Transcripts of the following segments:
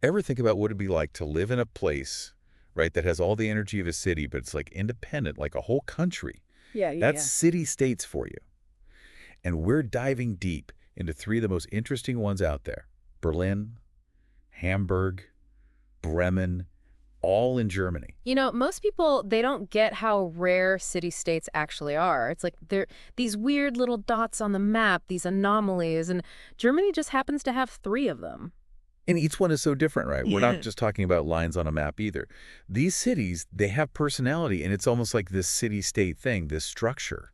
Ever think about what it'd be like to live in a place, right, that has all the energy of a city, but it's like independent, like a whole country? Yeah, yeah, That's yeah. city-states for you. And we're diving deep into three of the most interesting ones out there. Berlin, Hamburg, Bremen, all in Germany. Most people, they don't get how rare city-states actually are. It's like they're these weird little dots on the map, these anomalies, and Germany just happens to have three of them. And each one is so different, right? We're not Yeah. just talking about lines on a map either. These cities, they have personality, and it's almost like this city-state thing, this structure.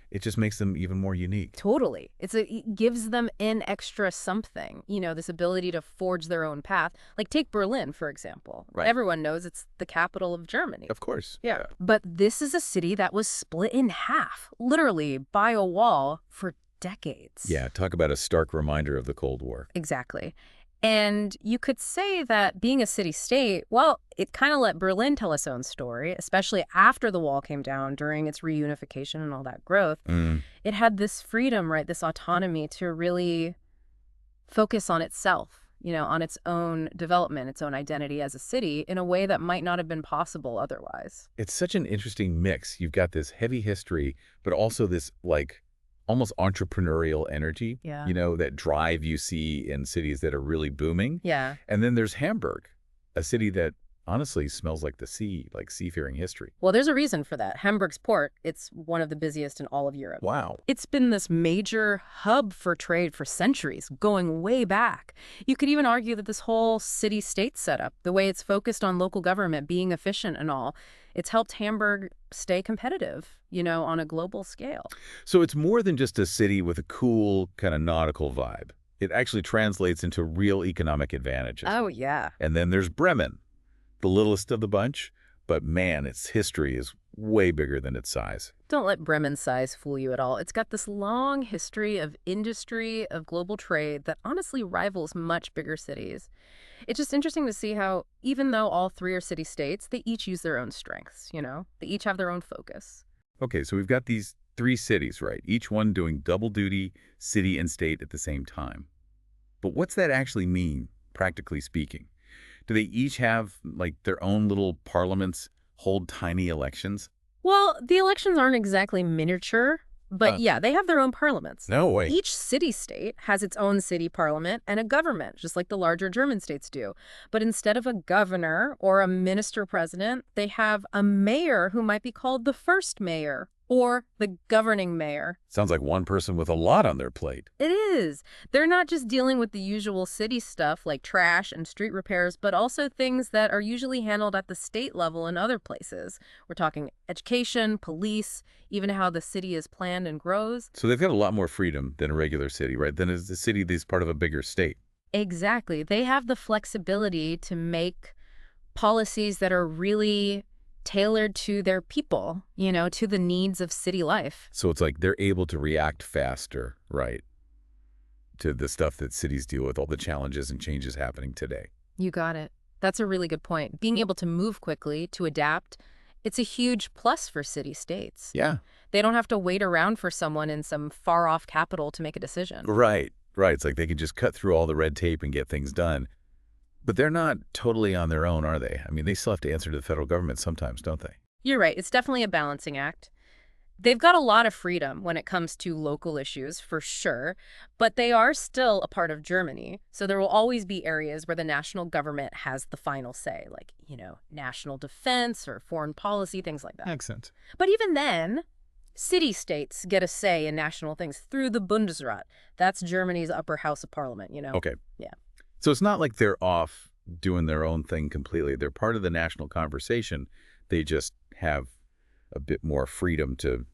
It just makes them even more unique. Totally. It gives them an extra something, this ability to forge their own path. Like take Berlin, for example. Right. Everyone knows it's the capital of Germany. Of course. Yeah. Yeah. But this is a city that was split in half, literally by a wall for decades. Yeah, talk about a stark reminder of the Cold War. Exactly. And you could say that being a city-state, well, it kind of let Berlin tell its own story, especially after the wall came down during its reunification and all that growth. Mm. It had this freedom, right, this autonomy to really focus on itself, on its own development, its own identity as a city in a way that might not have been possible otherwise. It's such an interesting mix. You've got this heavy history, but also this, like, almost entrepreneurial energy, Yeah. that drive you see in cities that are really booming. Yeah. And then there's Hamburg, a city that honestly smells like the sea, like seafaring history. Well, there's a reason for that. Hamburg's port, it's one of the busiest in all of Europe. Wow. It's been this major hub for trade for centuries, going way back. You could even argue that this whole city-state setup, the way it's focused on local government being efficient and all, it's helped Hamburg stay competitive, on a global scale. So it's more than just a city with a cool kind of nautical vibe. It actually translates into real economic advantages. Oh, yeah. And then there's Bremen, the littlest of the bunch, but man, its history is way bigger than its size. Don't let Bremen's size fool you at all. It's got this long history of industry, of global trade that honestly rivals much bigger cities. It's just interesting to see how, even though all three are city-states, they each use their own strengths, They each have their own focus. Okay, so we've got these three cities, right? Each one doing double duty, city and state at the same time. But what's that actually mean, practically speaking? Do they each have, like, their own little parliaments, hold tiny elections? Well, the elections aren't exactly miniature, but Uh, yeah, they have their own parliaments. no way. Each city-state has its own city parliament and a government, just like the larger German states do. But instead of a governor or a minister-president, they have a mayor who might be called the first mayor or the governing mayor. Sounds like one person with a lot on their plate. It is. They're not just dealing with the usual city stuff like trash and street repairs, but also things that are usually handled at the state level in other places. We're talking education, police, even how the city is planned and grows. So they've got a lot more freedom than a regular city, right? Than is the city that's part of a bigger state. Exactly. They have the flexibility to make policies that are really tailored to their people, to the needs of city life. So it's like they're able to react faster, right, to the stuff that cities deal with, all the challenges and changes happening today. You got it. That's a really good point. Being able to move quickly, to adapt, it's a huge plus for city-states. Yeah. They don't have to wait around for someone in some far-off capital to make a decision. Right, right. It's like they can just cut through all the red tape and get things done. But they're not totally on their own, are they? I mean, they still have to answer to the federal government sometimes, don't they? You're right. It's definitely a balancing act. They've got a lot of freedom when it comes to local issues, for sure, but they are still a part of Germany. So there will always be areas where the national government has the final say, like, national defense or foreign policy, things like that. Accent. But even then, city-states get a say in national things through the Bundesrat. That's Germany's upper house of parliament. Okay. Yeah. So it's not like they're off doing their own thing completely. They're part of the national conversation. They just have a bit more freedom to,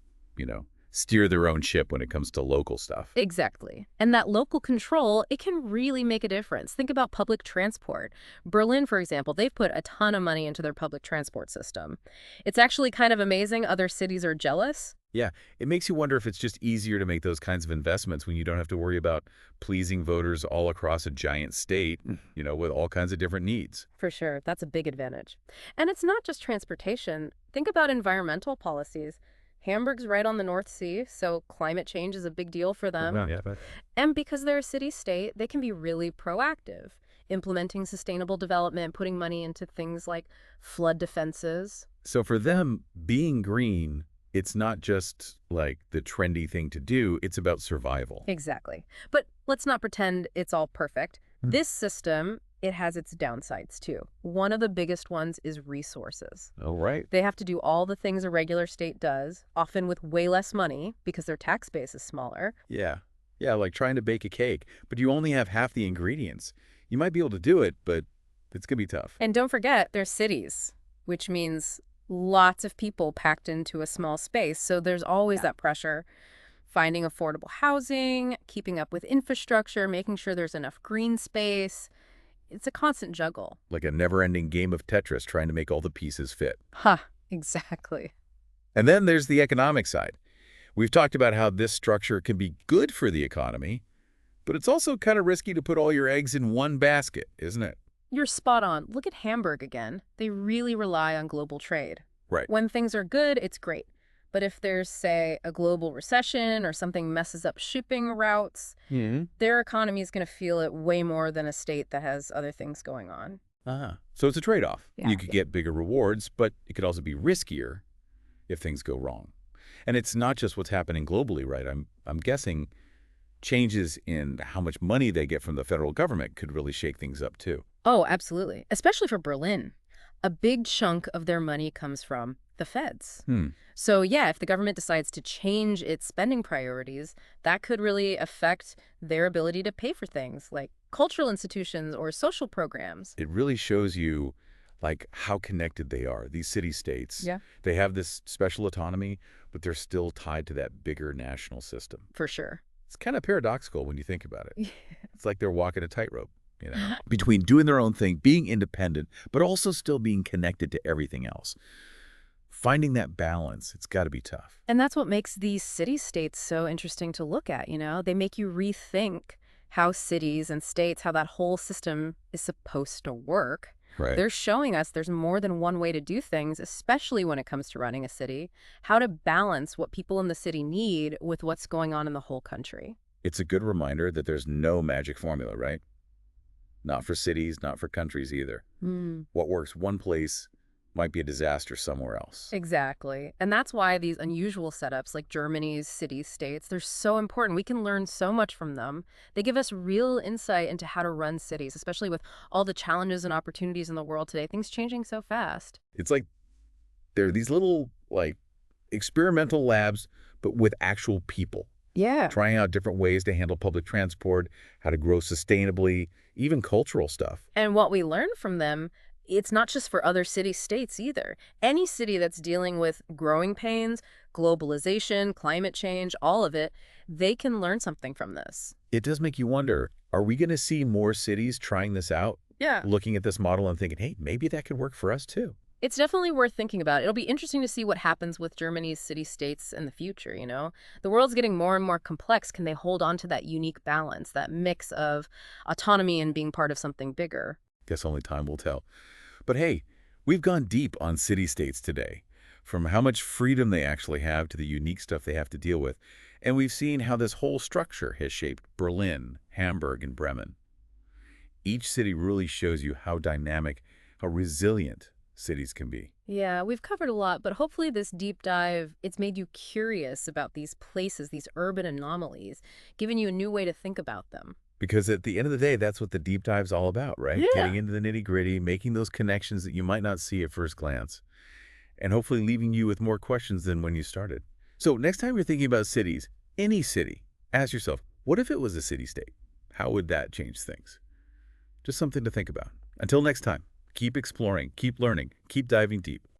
steer their own ship when it comes to local stuff. Exactly. And that local control, it can really make a difference. Think about public transport. Berlin, for example, they've put a ton of money into their public transport system. It's actually kind of amazing other cities are jealous. Yeah, it makes you wonder if it's just easier to make those kinds of investments when you don't have to worry about pleasing voters all across a giant state, with all kinds of different needs. For sure, that's a big advantage. And it's not just transportation. Think about environmental policies. Hamburg's right on the North Sea, so climate change is a big deal for them. Well, yeah, but And because they're a city-state, they can be really proactive. implementing sustainable development, putting money into things like flood defenses. So for them, being green, it's not just like the trendy thing to do, it's about survival. Exactly. But let's not pretend it's all perfect. Hmm. This system, it has its downsides too. One of the biggest ones is resources. Oh, right. They have to do all the things a regular state does, often with way less money because their tax base is smaller. Yeah. Yeah, like trying to bake a cake, but you only have half the ingredients. You might be able to do it, but it's going to be tough. And don't forget, they're cities, which means lots of people packed into a small space. So there's always that pressure. Finding affordable housing, keeping up with infrastructure, making sure there's enough green space. It's a constant juggle. Like a never-ending game of Tetris trying to make all the pieces fit. Exactly. And then there's the economic side. We've talked about how this structure can be good for the economy, but it's also kind of risky to put all your eggs in one basket, isn't it? You're spot on. Look at Hamburg again. They really rely on global trade. Right. When things are good, it's great. But if there's, say, a global recession or something messes up shipping routes, their economy is going to feel it way more than a state that has other things going on. So it's a trade-off. Yeah. You could get bigger rewards, but it could also be riskier if things go wrong. And it's not just what's happening globally, right? I'm guessing changes in how much money they get from the federal government could really shake things up too. Oh, absolutely. Especially for Berlin. A big chunk of their money comes from the feds. So yeah, if the government decides to change its spending priorities, that could really affect their ability to pay for things like cultural institutions or social programs. It really shows you like how connected they are. These city-states, Yeah. they have this special autonomy, but they're still tied to that bigger national system. For sure. It's kind of paradoxical when you think about it. It's like they're walking a tightrope, between doing their own thing, being independent, but also still being connected to everything else. Finding that balance, it's got to be tough. And that's what makes these city-states so interesting to look at, They make you rethink how cities and states, how that whole system is supposed to work. Right. They're showing us there's more than one way to do things, especially when it comes to running a city, how to balance what people in the city need with what's going on in the whole country. It's a good reminder that there's no magic formula, right? Not for cities, not for countries either. What works one place might be a disaster somewhere else. Exactly. And that's why these unusual setups like Germany's city-states, they're so important. We can learn so much from them. They give us real insight into how to run cities, especially with all the challenges and opportunities in the world today. Things changing so fast. It's like there are these little, experimental labs, but with actual people. Yeah. Trying out different ways to handle public transport, how to grow sustainably, even cultural stuff. And what we learn from them, it's not just for other city-states either. Any city that's dealing with growing pains, globalization, climate change, all of it, they can learn something from this. It does make you wonder, are we going to see more cities trying this out? Yeah. Looking at this model and thinking, hey, maybe that could work for us too. It's definitely worth thinking about. It'll be interesting to see what happens with Germany's city-states in the future, The world's getting more and more complex. Can they hold on to that unique balance, that mix of autonomy and being part of something bigger? Guess only time will tell. But hey, we've gone deep on city-states today, from how much freedom they actually have to the unique stuff they have to deal with. And we've seen how this whole structure has shaped Berlin, Hamburg, and Bremen. Each city really shows you how dynamic, how resilient cities can be. Yeah, we've covered a lot, but hopefully this deep dive, it's made you curious about these places, these urban anomalies, given you a new way to think about them. Because at the end of the day, that's what the deep dive's all about, right? Yeah. Getting into the nitty-gritty, making those connections that you might not see at first glance, and hopefully leaving you with more questions than when you started. So next time you're thinking about cities, any city, ask yourself, what if it was a city-state? How would that change things? Just something to think about. Until next time, keep exploring, keep learning, keep diving deep.